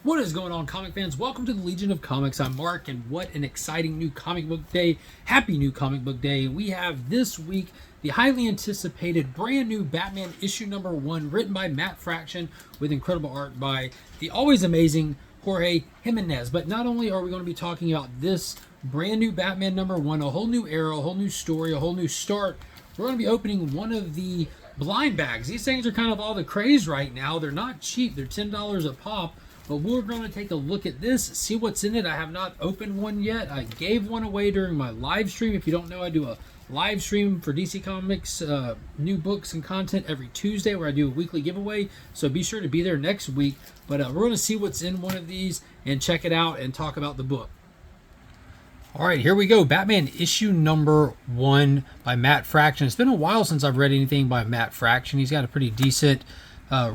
What is going on, comic fans? Welcome to the Legion of Comics. I'm Mark, and what an exciting new comic book day. Happy new comic book day. We have this week the highly anticipated brand new Batman issue number 1, written by Matt Fraction with incredible art by the always amazing Jorge Jimenez. But not only are we going to be talking about this brand new Batman number 1, a whole new era, a whole new story, a whole new start, we're going to be opening one of the blind bags. These things are kind of all the craze right now. They're not cheap. They're $10 a pop. But we're going to take a look at this, see what's in it. I have not opened one yet. I gave one away during my live stream. If you don't know, I do a live stream for DC Comics new books and content every Tuesday where I do a weekly giveaway. So be sure to be there next week. But we're going to see what's in one of these and check it out and talk about the book. All right, here we go. Batman issue number 1 by Matt Fraction. It's been a while since I've read anything by Matt Fraction. He's got a pretty decent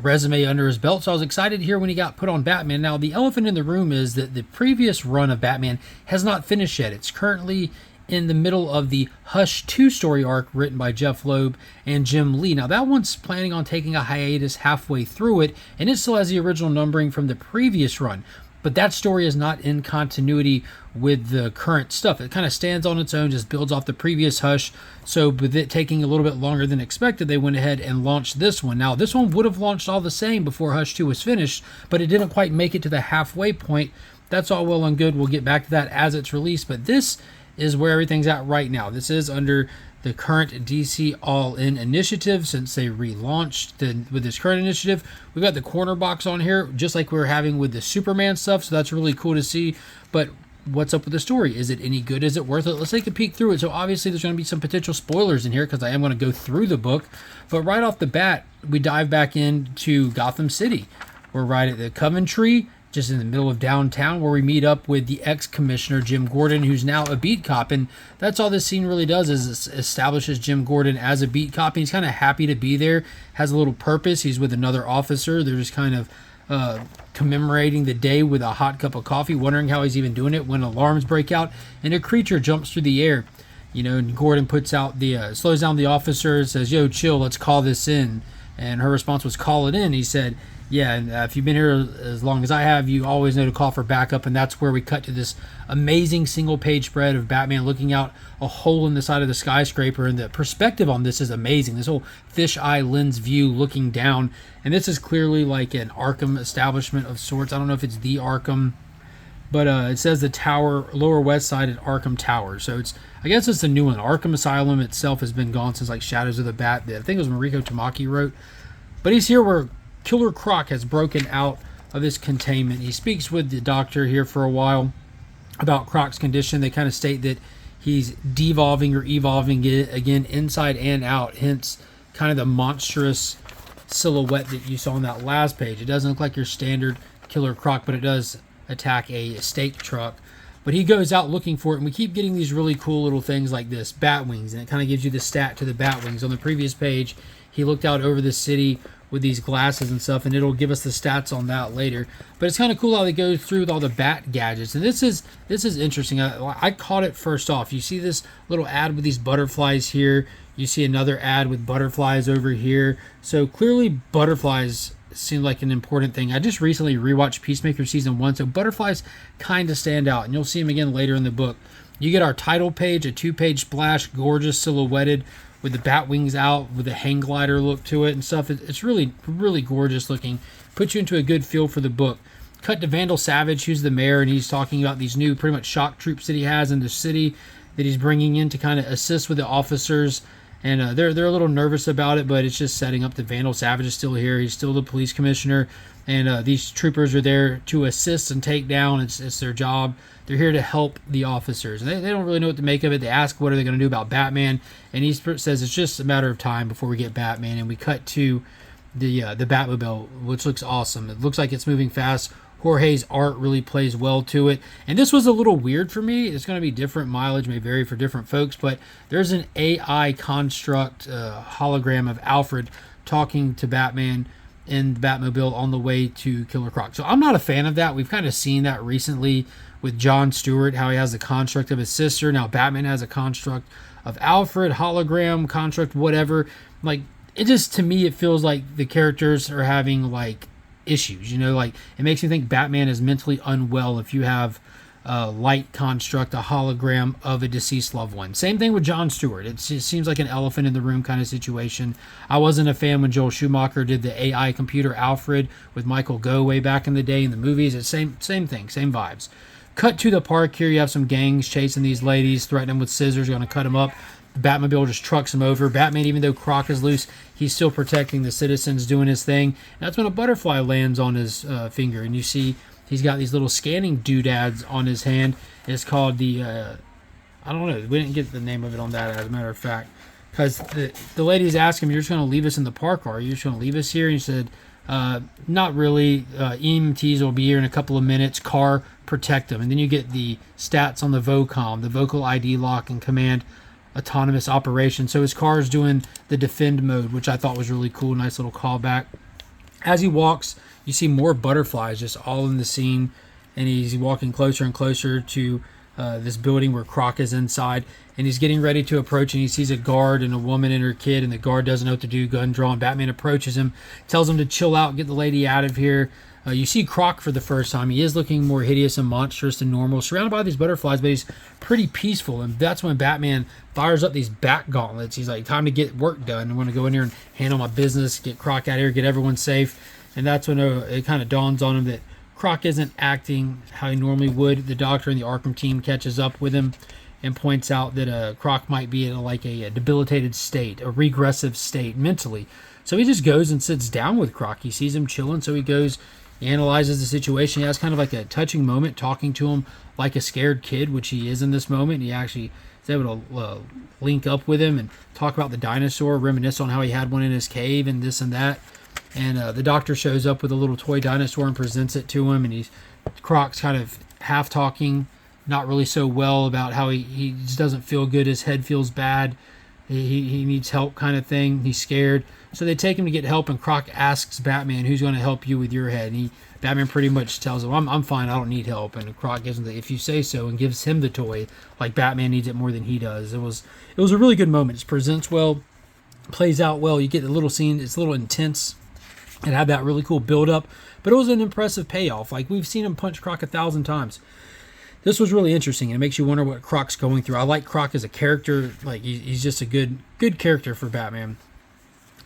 resume under his belt, so I was excited to hear when he got put on Batman. Now, the elephant in the room is that the previous run of Batman has not finished yet. It's currently in the middle of the Hush 2 story arc written by Jeff Loeb and Jim Lee. Now, that one's planning on taking a hiatus halfway through it, and it still has the original numbering from the previous run. But that story is not in continuity with the current stuff. It kind of stands on its own, just builds off the previous Hush. So with it taking a little bit longer than expected, they went ahead and launched this one. Now, this one would have launched all the same before Hush 2 was finished, but it didn't quite make it to the halfway point. That's all well and good. We'll get back to that as it's released, but this is where everything's at right now. This is under the current DC All-In initiative since they relaunched with this current initiative. We've got the corner box on here, just like we were having with the Superman stuff, so that's really cool to see. But what's up with the story? Is it any good? Is it worth it? Let's take a peek through it. So obviously there's going to be some potential spoilers in here because I am going to go through the book. But right off the bat, we dive back into Gotham City. We're right at the Coventry, just in the middle of downtown, where we meet up with the ex-commissioner Jim Gordon, who's now a beat cop. And that's all this scene really does, is establishes Jim Gordon as a beat cop. And he's kind of happy to be there, has a little purpose. He's with another officer. They're just kind of commemorating the day with a hot cup of coffee, wondering how he's even doing it when alarms break out and a creature jumps through the air. You know, and Gordon puts out slows down the officer, says, "Yo, chill, let's call this in." And her response was, "Call it in." He said, "Yeah, and if you've been here as long as I have, you always know to call for backup." And that's where we cut to this amazing single-page spread of Batman looking out a hole in the side of the skyscraper. And the perspective on this is amazing. This whole fisheye lens view looking down. And this is clearly like an Arkham establishment of sorts. I don't know if it's the Arkham, but it says the tower, Lower West Side at Arkham Tower. So I guess it's the new one. Arkham Asylum itself has been gone since like Shadows of the Bat. I think it was Mariko Tamaki wrote. But he's here where Killer Croc has broken out of his containment. He speaks with the doctor here for a while about Croc's condition. They kind of state that he's devolving or evolving again inside and out, hence kind of the monstrous silhouette that you saw on that last page. It doesn't look like your standard Killer Croc, but it does attack a stake truck. But he goes out looking for it, and we keep getting these really cool little things like this, bat wings, and it kind of gives you the stat to the bat wings. On the previous page, he looked out over the city with these glasses and stuff, and it'll give us the stats on that later. But it's kind of cool how they go through with all the bat gadgets, and this is interesting. I caught it first off. You see this little ad with these butterflies here. You see another ad with butterflies over here. So clearly butterflies seem like an important thing. I just recently rewatched Peacemaker Season 1, so butterflies kind of stand out, and you'll see them again later in the book. You get our title page, a 2-page splash, gorgeous silhouetted, with the bat wings out, with the hang glider look to it and stuff. It's really, really gorgeous looking. Puts you into a good feel for the book. Cut to Vandal Savage, who's the mayor, and he's talking about these new pretty much shock troops that he has in the city that he's bringing in to kind of assist with the officers. And they're a little nervous about it, but it's just setting up that Vandal Savage is still here. He's still the police commissioner, and these troopers are there to assist and take down. It's their job. They're here to help the officers. And they don't really know what to make of it. They ask what are they going to do about Batman, and he says it's just a matter of time before we get Batman. And we cut to the Batmobile, which looks awesome. It looks like it's moving fast. Jorge's art really plays well to it. And this was a little weird for me. It's going to be different mileage, may vary for different folks, but there's an AI construct hologram of Alfred talking to Batman in the Batmobile on the way to Killer Croc. So I'm not a fan of that. We've kind of seen that recently with John Stewart, how he has the construct of his sister. Now Batman has a construct of Alfred, hologram, construct, whatever. Like, it just, to me, it feels like the characters are having like issues. You know, like it makes me think Batman is mentally unwell if you have a light construct, a hologram of a deceased loved one. Same thing with Jon Stewart. It seems like an elephant in the room kind of situation. I wasn't a fan when Joel Schumacher did the AI computer Alfred with Michael Gough way back in the day in the movies. It's same thing, same vibes. Cut to the park here. You have some gangs chasing these ladies, threatening them with scissors, going to cut them up. The Batmobile just trucks him over. Batman, even though Croc is loose, he's still protecting the citizens, doing his thing. And that's when a butterfly lands on his finger, and you see he's got these little scanning doodads on his hand. It's called the, I don't know, we didn't get the name of it on that, as a matter of fact. Because the ladies asked him, you're just going to leave us in the park, are you? You're just going to leave us here? And he said, not really. EMTs will be here in a couple of minutes. Car, protect them. And then you get the stats on the VOCOM, the Vocal ID Lock and Command Autonomous Operation. So his car is doing the defend mode, which I thought was really cool. Nice little callback. As he walks, you see more butterflies just all in the scene, and he's walking closer and closer to this building where Croc is inside, and he's getting ready to approach, and he sees a guard and a woman and her kid, and the guard doesn't know what to do, gun drawn. Batman approaches him, tells him to chill out, get the lady out of here. You see Croc for the first time. He is looking more hideous and monstrous than normal, surrounded by these butterflies, but he's pretty peaceful, and that's when Batman fires up these bat gauntlets. He's like, time to get work done. I want to go in here and handle my business, get Croc out of here, get everyone safe. And that's when it kind of dawns on him that Croc isn't acting how he normally would. The Doctor and the Arkham team catches up with him and points out that Croc might be in a debilitated state, a regressive state mentally. So he just goes and sits down with Croc. He sees him chilling, so he goes, he analyzes the situation. He has kind of like a touching moment talking to him like a scared kid, which he is in this moment. He actually is able to link up with him and talk about the dinosaur, reminisce on how he had one in his cave and this and that. And the Doctor shows up with a little toy dinosaur and presents it to him, and Croc's kind of half talking, not really so well, about how he just doesn't feel good, his head feels bad, he needs help kind of thing, he's scared. So they take him to get help, and Croc asks Batman, who's going to help you with your head? And Batman pretty much tells him, I'm fine, I don't need help. And Croc gives him the, if you say so, and gives him the toy, like Batman needs it more than he does. It was a really good moment. It presents well, plays out well. You get the little scene, it's a little intense. It had that really cool build-up, but it was an impressive payoff. Like, we've seen him punch Croc 1,000 times. This was really interesting, and it makes you wonder what Croc's going through. I like Croc as a character. Like, he's just a good character for Batman.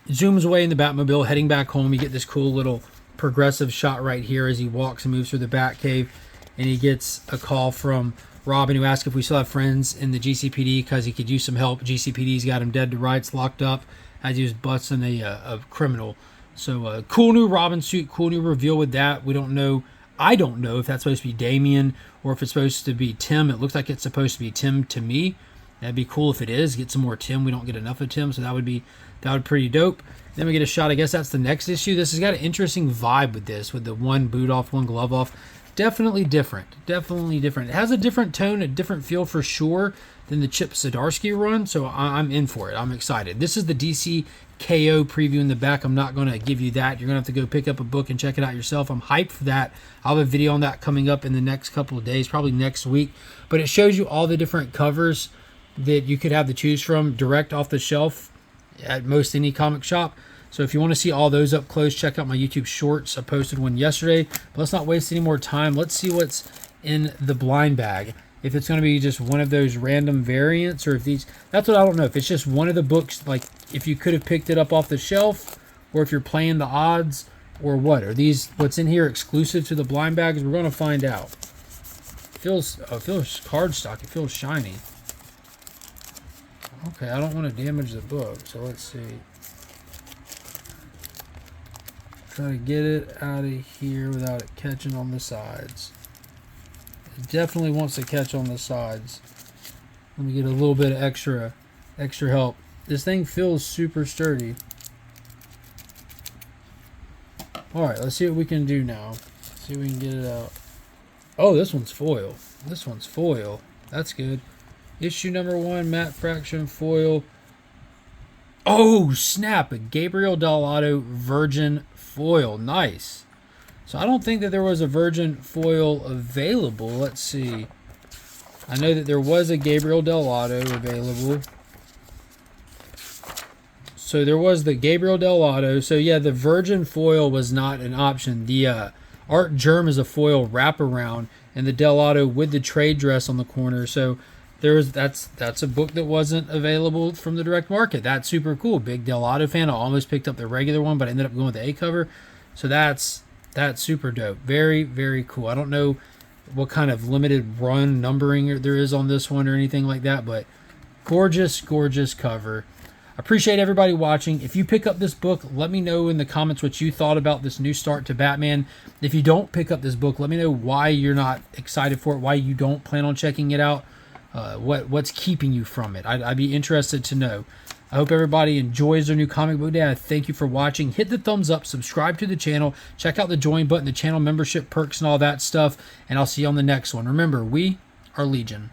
Zooms away in the Batmobile, heading back home. You get this cool little progressive shot right here as he walks and moves through the Batcave, and he gets a call from Robin, who asks if we still have friends in the GCPD because he could use some help. GCPD's got him dead to rights, locked up, as he was busting a criminal. So cool new Robin suit, cool new reveal with that. We don't know. I don't know if that's supposed to be Damian or if it's supposed to be Tim. It looks like it's supposed to be Tim to me. That'd be cool if it is. Get some more Tim. We don't get enough of Tim, so that would be pretty dope. Then we get a shot. I guess that's the next issue. This has got an interesting vibe with this, with the one boot off, one glove off. Definitely different. Definitely different. It has a different tone, a different feel for sure than the Chip Zdarsky run, so I'm in for it. I'm excited. This is the DC KO preview in the back. I'm not going to give you that. You're going to have to go pick up a book and check it out yourself. I'm hyped for that. I'll have a video on that coming up in the next couple of days, probably next week. But it shows you all the different covers that you could have to choose from direct off the shelf at most any comic shop. So if you want to see all those up close, check out my YouTube shorts. I posted one yesterday. But let's not waste any more time. Let's see what's in the blind bag. If it's going to be just one of those random variants, or if these, that's what I don't know. If it's just one of the books, like if you could have picked it up off the shelf, or if you're playing the odds, or what. Are these, what's in here, exclusive to the blind bags? We're going to find out. It feels cardstock. It feels shiny. Okay, I don't want to damage the book, so let's see. Try to get it out of here without it catching on the sides. It definitely wants to catch on the sides. Let me get a little bit of extra help. This thing feels super sturdy. Alright, let's see what we can do now. See if we can get it out. Oh, this one's foil. This one's foil. That's good. Issue number 1, matte fraction foil. Oh, snap. A Gabriel Dell'Otto Virgin foil. Nice. So I don't think that there was a Virgin foil available. Let's see. I know that there was a Gabriel Dell'Otto available. So there was the Gabriel Dell'Otto. So yeah, the Virgin foil was not an option. The Art Germ is a foil wraparound, and the Dell'Otto with the trade dress on the corner. So that's a book that wasn't available from the direct market. That's super cool. Big Dell'Otto fan. I almost picked up the regular one, but I ended up going with the A cover. So that's super dope. Very, very cool. I don't know what kind of limited run numbering there is on this one or anything like that, but gorgeous, gorgeous cover. Appreciate everybody watching. If you pick up this book, let me know in the comments what you thought about this new start to Batman. If you don't pick up this book, let me know why you're not excited for it, why you don't plan on checking it out, what's keeping you from it. I'd be interested to know. I hope everybody enjoys their new comic book day. I thank you for watching. Hit the thumbs up, subscribe to the channel, check out the join button, the channel membership perks and all that stuff, and I'll see you on the next one. Remember, we are Legion.